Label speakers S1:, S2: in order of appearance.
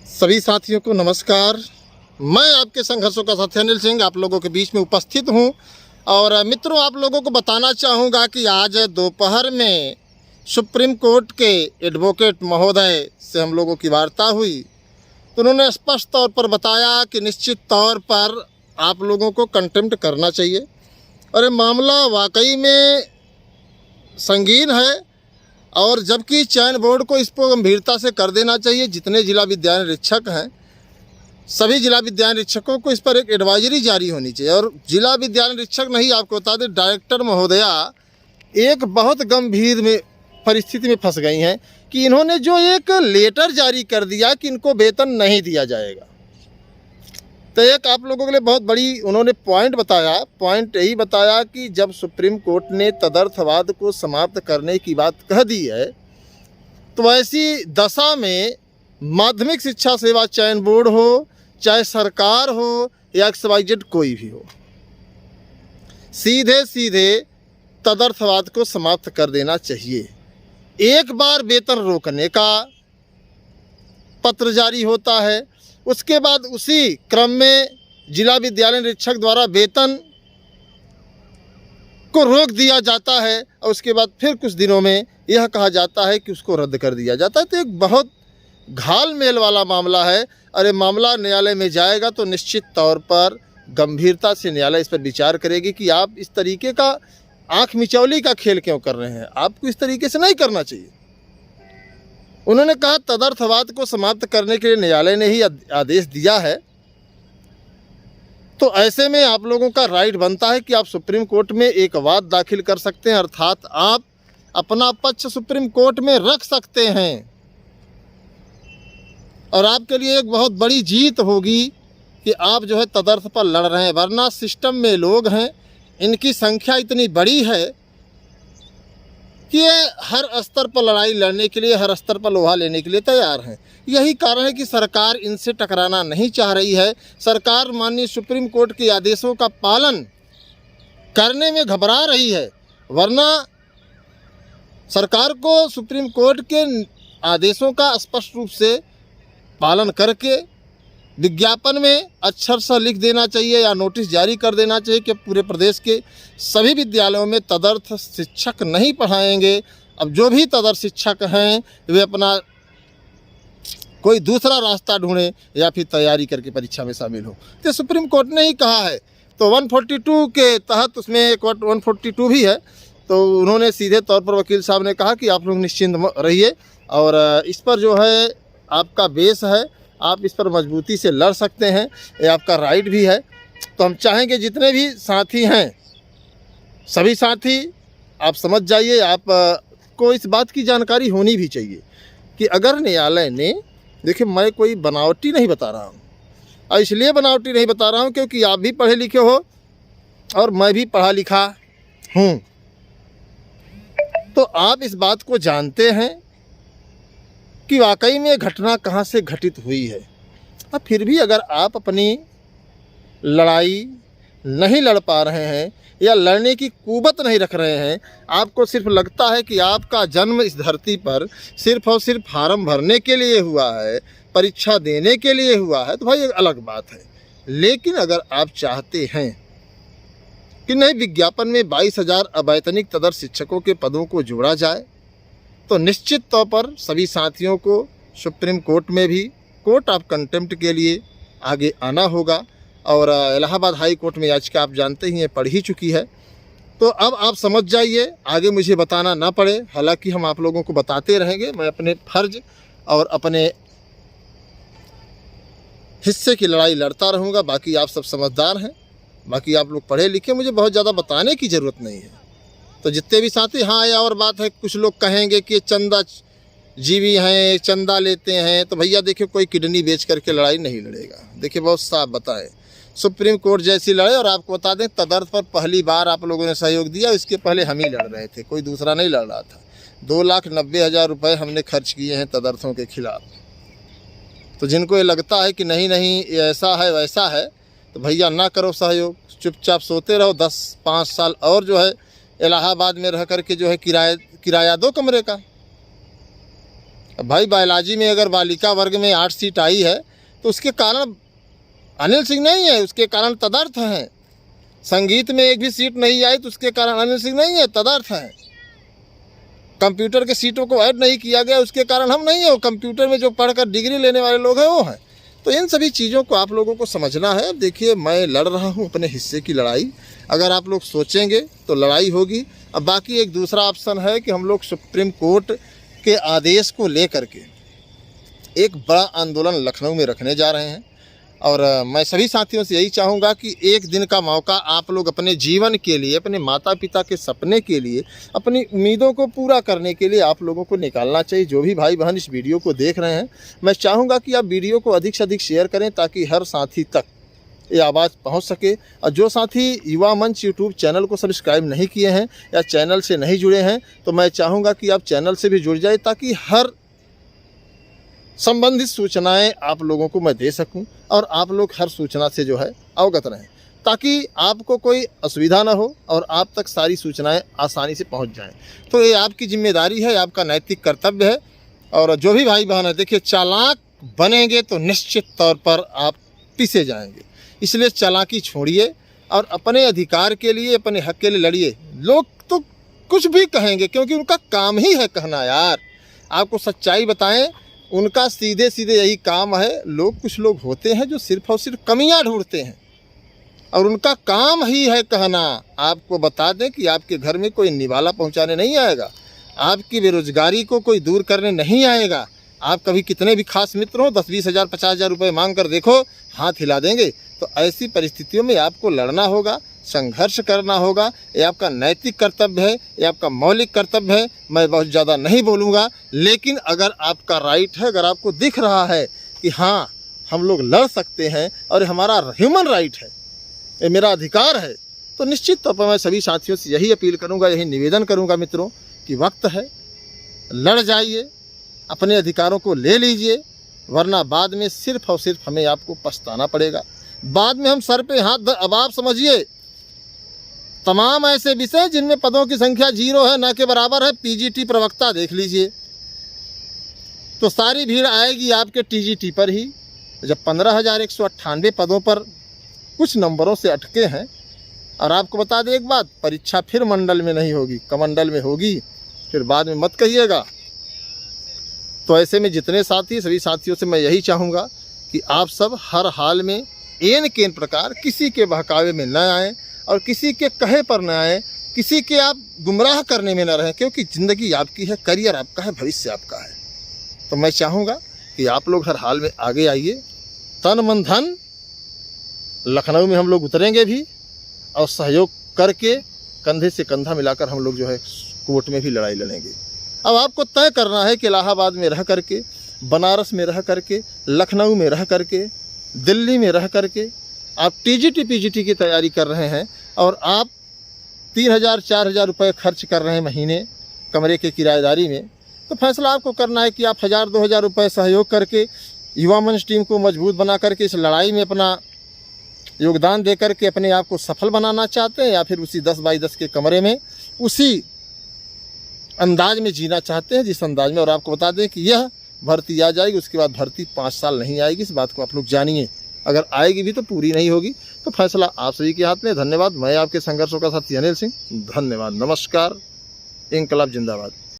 S1: सभी साथियों को नमस्कार। मैं आपके संघर्षों का साथी अनिल सिंह आप लोगों के बीच में उपस्थित हूं। और मित्रों, आप लोगों को बताना चाहूँगा कि आज दोपहर में सुप्रीम कोर्ट के एडवोकेट महोदय से हम लोगों की वार्ता हुई, तो उन्होंने स्पष्ट तौर पर बताया कि निश्चित तौर पर आप लोगों को कंटेम्प्ट करना चाहिए और ये मामला वाकई में संगीन है। और जबकि चयन बोर्ड को इसको गंभीरता से कर देना चाहिए। जितने जिला विद्यालय निरीक्षक हैं, सभी जिला विद्यालय निरीक्षकों को इस पर एक एडवाइजरी जारी होनी चाहिए। और जिला विद्यालय निरीक्षक नहीं, आपको बता दें, डायरेक्टर महोदया एक बहुत गंभीर में परिस्थिति में फंस गई हैं कि इन्होंने जो एक लेटर जारी कर दिया कि इनको वेतन नहीं दिया जाएगा। तो एक आप लोगों के लिए बहुत बड़ी उन्होंने पॉइंट यही बताया कि जब सुप्रीम कोर्ट ने तदर्थवाद को समाप्त करने की बात कह दी है, तो ऐसी दशा में माध्यमिक शिक्षा सेवा चयन बोर्ड हो, चाहे सरकार हो या XYZ कोई भी हो, सीधे सीधे तदर्थवाद को समाप्त कर देना चाहिए। एक बार वेतन रोकने का पत्र जारी होता है, उसके बाद उसी क्रम में जिला विद्यालय निरीक्षक द्वारा वेतन को रोक दिया जाता है और उसके बाद फिर कुछ दिनों में यह कहा जाता है कि उसको रद्द कर दिया जाता है। तो एक बहुत घालमेल वाला मामला है। अरे मामला न्यायालय में जाएगा तो निश्चित तौर पर गंभीरता से न्यायालय इस पर विचार करेगी कि आप इस तरीके का आँख मिचौली का खेल क्यों कर रहे हैं, आपको इस तरीके से नहीं करना चाहिए। उन्होंने कहा तदर्थवाद को समाप्त करने के लिए न्यायालय ने ही आदेश दिया है, तो ऐसे में आप लोगों का राइट बनता है कि आप सुप्रीम कोर्ट में एक वाद दाखिल कर सकते हैं, अर्थात आप अपना पक्ष सुप्रीम कोर्ट में रख सकते हैं। और आपके लिए एक बहुत बड़ी जीत होगी कि आप जो है तदर्थ पर लड़ रहे हैं। वरना सिस्टम में लोग हैं, इनकी संख्या इतनी बड़ी है कि ये हर स्तर पर लड़ाई लड़ने के लिए, हर स्तर पर लोहा लेने के लिए तैयार हैं। यही कारण है कि सरकार इनसे टकराना नहीं चाह रही है। सरकार माननीय सुप्रीम कोर्ट के आदेशों का पालन करने में घबरा रही है। वरना सरकार को सुप्रीम कोर्ट के आदेशों का स्पष्ट रूप से पालन करके विज्ञापन में अक्षर सा लिख देना चाहिए या नोटिस जारी कर देना चाहिए कि पूरे प्रदेश के सभी विद्यालयों में तदर्थ शिक्षक नहीं पढ़ाएंगे। अब जो भी तदर्थ शिक्षक हैं वे अपना कोई दूसरा रास्ता ढूंढें या फिर तैयारी करके परीक्षा में शामिल हो। तो सुप्रीम कोर्ट ने ही कहा है, तो 142 के तहत उसमें एक 142 भी है, तो उन्होंने सीधे तौर पर वकील साहब ने कहा कि आप लोग निश्चिंत रहिए और इस पर जो है आपका बेस है, आप इस पर मजबूती से लड़ सकते हैं, ये आपका राइट भी है। तो हम चाहेंगे जितने भी साथी हैं, सभी साथी आप समझ जाइए, आपको इस बात की जानकारी होनी भी चाहिए कि अगर न्यायालय ने, देखिए मैं कोई बनावटी नहीं बता रहा हूँ, और इसलिए बनावटी नहीं बता रहा हूँ क्योंकि आप भी पढ़े लिखे हो और मैं भी पढ़ा लिखा हूँ, तो आप इस बात को जानते हैं कि वाकई में घटना कहाँ से घटित हुई है। और फिर भी अगर आप अपनी लड़ाई नहीं लड़ पा रहे हैं या लड़ने की कुवत नहीं रख रहे हैं, आपको सिर्फ लगता है कि आपका जन्म इस धरती पर सिर्फ और सिर्फ फार्म भरने के लिए हुआ है, परीक्षा देने के लिए हुआ है, तो भाई एक अलग बात है। लेकिन अगर आप चाहते हैं कि नहीं विज्ञापन में 22,000 अवैतनिक तदर्थ शिक्षकों के पदों को जोड़ा जाए, तो निश्चित तौर पर सभी साथियों को सुप्रीम कोर्ट में भी कोर्ट ऑफ कंटेम्प्ट के लिए आगे आना होगा। और इलाहाबाद हाई कोर्ट में याचिका आप जानते ही हैं पढ़ ही चुकी है। तो अब आप समझ जाइए, आगे मुझे बताना ना पड़े, हालांकि हम आप लोगों को बताते रहेंगे। मैं अपने फर्ज और अपने हिस्से की लड़ाई लड़ता रहूँगा। बाकी आप सब समझदार हैं, बाकी आप लोग पढ़े लिखे, मुझे बहुत ज़्यादा बताने की ज़रूरत नहीं है। तो जितने भी साथी, हाँ या और बात है, कुछ लोग कहेंगे कि चंदा जीवी हैं, चंदा लेते हैं, तो भैया देखिए कोई किडनी बेच करके लड़ाई नहीं लड़ेगा। देखिए बहुत साफ बताएं, सुप्रीम कोर्ट जैसी लड़े। और आपको बता दें तदर्थ पर पहली बार आप लोगों ने सहयोग दिया, इसके पहले हम ही लड़ रहे थे, कोई दूसरा नहीं लड़ रहा था। 2,90,000 रुपये हमने खर्च किए हैं तदर्थों के खिलाफ। तो जिनको ये लगता है कि नहीं ये ऐसा है वैसा है, तो भैया ना करो सहयोग, चुपचाप सोते रहो। 10-5 साल और जो है इलाहाबाद में रह कर के जो है किराया दो कमरे का, भाई बायोलॉजी में अगर बालिका वर्ग में 8 सीट आई है तो उसके कारण अनिल सिंह नहीं है, उसके कारण तदर्थ हैं। संगीत में एक भी सीट नहीं आई तो उसके कारण अनिल सिंह नहीं है, तदर्थ हैं। कंप्यूटर के सीटों को ऐड नहीं किया गया उसके कारण हम नहीं है, वो कंप्यूटर में जो पढ़कर डिग्री लेने वाले लोग हैं वो हैं। तो इन सभी चीज़ों को आप लोगों को समझना है। देखिए मैं लड़ रहा हूँ अपने हिस्से की लड़ाई, अगर आप लोग सोचेंगे तो लड़ाई होगी। अब बाकी एक दूसरा ऑप्शन है कि हम लोग सुप्रीम कोर्ट के आदेश को लेकर के एक बड़ा आंदोलन लखनऊ में रखने जा रहे हैं। और मैं सभी साथियों से यही चाहूँगा कि एक दिन का मौका आप लोग अपने जीवन के लिए, अपने माता पिता के सपने के लिए, अपनी उम्मीदों को पूरा करने के लिए आप लोगों को निकालना चाहिए। जो भी भाई बहन इस वीडियो को देख रहे हैं, मैं चाहूँगा कि आप वीडियो को अधिक से अधिक शेयर करें ताकि हर साथी तक ये आवाज़ पहुँच सके। और जो साथी युवा मंच यूट्यूब चैनल को सब्सक्राइब नहीं किए हैं या चैनल से नहीं जुड़े हैं तो मैं चाहूँगा कि आप चैनल से भी जुड़ जाए ताकि हर संबंधित सूचनाएं आप लोगों को मैं दे सकूं और आप लोग हर सूचना से जो है अवगत रहें ताकि आपको कोई असुविधा ना हो और आप तक सारी सूचनाएं आसानी से पहुंच जाएं। तो ये आपकी जिम्मेदारी है, आपका नैतिक कर्तव्य है। और जो भी भाई बहन है, देखिए चालाक बनेंगे तो निश्चित तौर पर आप पीछे जाएंगे, इसलिए चालाकी छोड़िए और अपने अधिकार के लिए, अपने हक के लिए लड़िए। लोग तो कुछ भी कहेंगे क्योंकि उनका काम ही है कहना। यार आपको सच्चाई बताएं, उनका सीधे सीधे यही काम है। कुछ लोग होते हैं जो सिर्फ और सिर्फ कमियां ढूंढते हैं और उनका काम ही है कहना। आपको बता दें कि आपके घर में कोई निवाला पहुंचाने नहीं आएगा, आपकी बेरोजगारी को कोई दूर करने नहीं आएगा। आप कभी कितने भी खास मित्र हो, 10-20 हज़ार 50 हज़ार रुपये मांग कर देखो, हाथ हिला देंगे। तो ऐसी परिस्थितियों में आपको लड़ना होगा, संघर्ष करना होगा। ये आपका नैतिक कर्तव्य है, ये आपका मौलिक कर्तव्य है। मैं बहुत ज़्यादा नहीं बोलूँगा, लेकिन अगर आपका राइट है, अगर आपको दिख रहा है कि हाँ हम लोग लड़ सकते हैं और हमारा ह्यूमन राइट है, ये मेरा अधिकार है, तो निश्चित तौर पर मैं सभी साथियों से यही अपील करूँगा, यही निवेदन करूँगा मित्रों कि वक्त है, लड़ जाइए, अपने अधिकारों को ले लीजिए, वरना बाद में सिर्फ और सिर्फ हमें आपको पछताना पड़ेगा। बाद में हम सर पे हाथ अब आप समझिए, तमाम ऐसे विषय जिनमें पदों की संख्या 0 है, न के बराबर है, पीजीटी प्रवक्ता देख लीजिए, तो सारी भीड़ आएगी आपके टीजीटी पर ही। जब 15,198 पदों पर कुछ नंबरों से अटके हैं, और आपको बता दें एक बात, परीक्षा फिर मंडल में नहीं होगी, कमंडल में होगी, फिर बाद में मत कहिएगा। तो ऐसे में जितने साथी, सभी साथियों से मैं यही चाहूँगा कि आप सब हर हाल में एन केन प्रकार किसी के बहकावे में न आएँ और किसी के कहे पर न आए, किसी के आप गुमराह करने में न रहें, क्योंकि ज़िंदगी आपकी है, करियर आपका है, भविष्य आपका है। तो मैं चाहूँगा कि आप लोग हर हाल में आगे आइए, तन मन धन लखनऊ में हम लोग उतरेंगे भी और सहयोग करके कंधे से कंधा मिलाकर हम लोग जो है कोर्ट में भी लड़ाई लड़ेंगे। अब आपको तय करना है कि इलाहाबाद में रह करके, बनारस में रह करके, लखनऊ में रह करके, दिल्ली में रह करके आप टीजीटी पीजीटी की तैयारी कर रहे हैं और आप 3,000-4,000 रुपये खर्च कर रहे हैं महीने कमरे के किराएदारी में, तो फैसला आपको करना है कि आप 1,000-2,000 रुपये सहयोग करके युवा मंच टीम को मजबूत बना करके इस लड़ाई में अपना योगदान दे करके अपने आप को सफल बनाना चाहते हैं, या फिर उसी 10x10 के कमरे में उसी अंदाज में जीना चाहते हैं जिस अंदाज में। और आपको बता दें कि यह भर्ती आ जाएगी, उसके बाद भर्ती 5 साल नहीं आएगी, इस बात को आप लोग जानिए। अगर आएगी भी तो पूरी नहीं होगी। तो फैसला आप सभी के हाथ में। धन्यवाद। मैं आपके संघर्षों का साथी अनिल सिंह। धन्यवाद। नमस्कार। इंकलाब जिंदाबाद।